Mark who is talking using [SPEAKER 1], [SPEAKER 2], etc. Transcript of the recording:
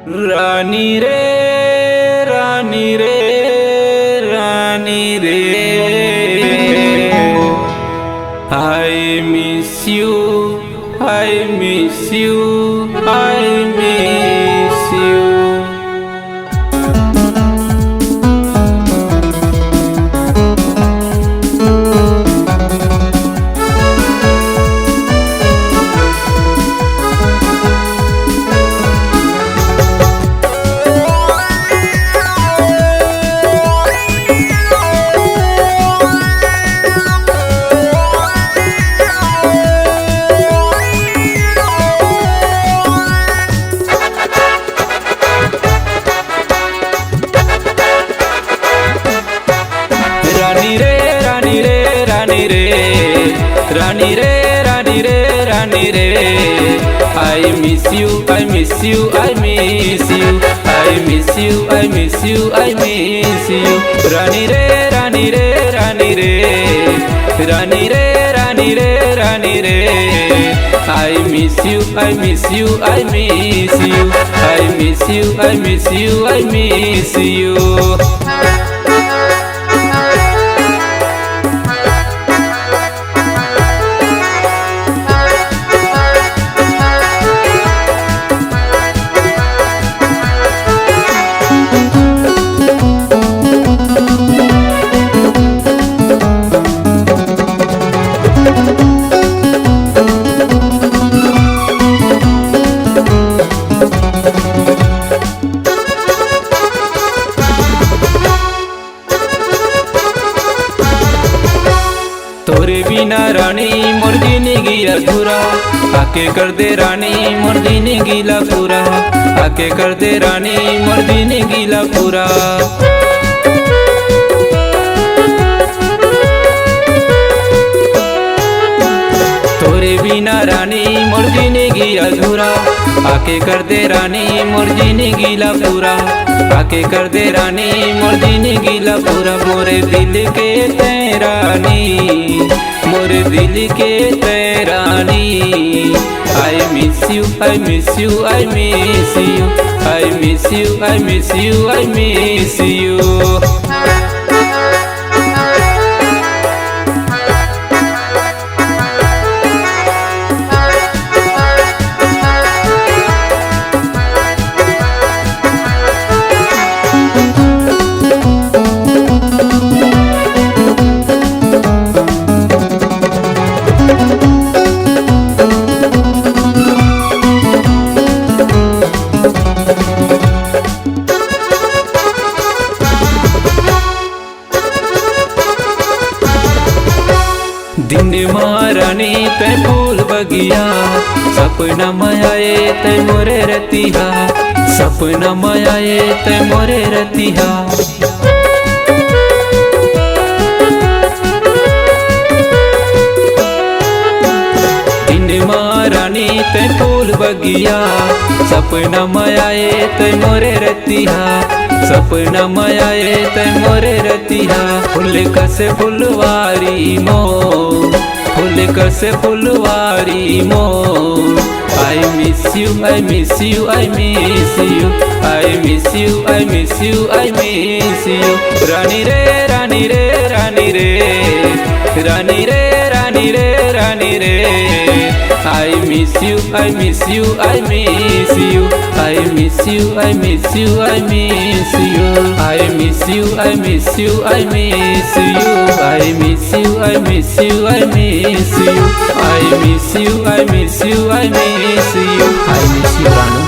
[SPEAKER 1] रानी रे रानी रे रानी रे, I miss you, I miss you, I miss you. रानी रे रानी रे रानी रे रानी रे रानी रे रानी रे, I miss you, I miss you, I miss you, I miss you, I miss you, I miss you. रानी रे रानी रे रानी रे रानी रे रानी रे रानी रे, I miss you, I miss you, I miss you, I miss you, I miss you, I miss you. तोरे बिना रानी मोर जिंदगी अधूरा, आके कर दे रानी मोर जिंदगी ला पूरा, आके कर दे रानी मोर जिंदगी ला पूरा। तोरे बिना रानी मोर जिंदगी अधूरा, आके कर दे रानी मोर जिंदगी ला पूरा, आके कर दे रानी मोर जिंदगी ला पूरा। मोरे दिल के तैरानी, मोरे दिल के तैरानी, I miss you, I miss you, I miss you, I miss you, I miss you, I miss you. दिन महारानी तै फूल बगिया, सपना मयाए तै मोरे रतिहा, सपना मयाए तै मोरे रतिहा। दिन महारानी तै फूल बगिया, सपना मयाए तै मोरे रतिहा, सपना मयाए तै मोरे रतिहा। फूल कसे फुलवारी मो, फूल कसे फुलवारी मो, I miss you, I miss you, I miss you, I miss you, I miss you, I miss you. रानी रे रानी रे रानी रे रानी रे रानी रे रानी रे, I miss you, I miss you, I miss you, I miss you, I miss you, I miss you, I miss you, I miss you, I miss you, I miss you, I miss you, I miss you, I miss you, I miss you, I miss you, I miss you, Ranu.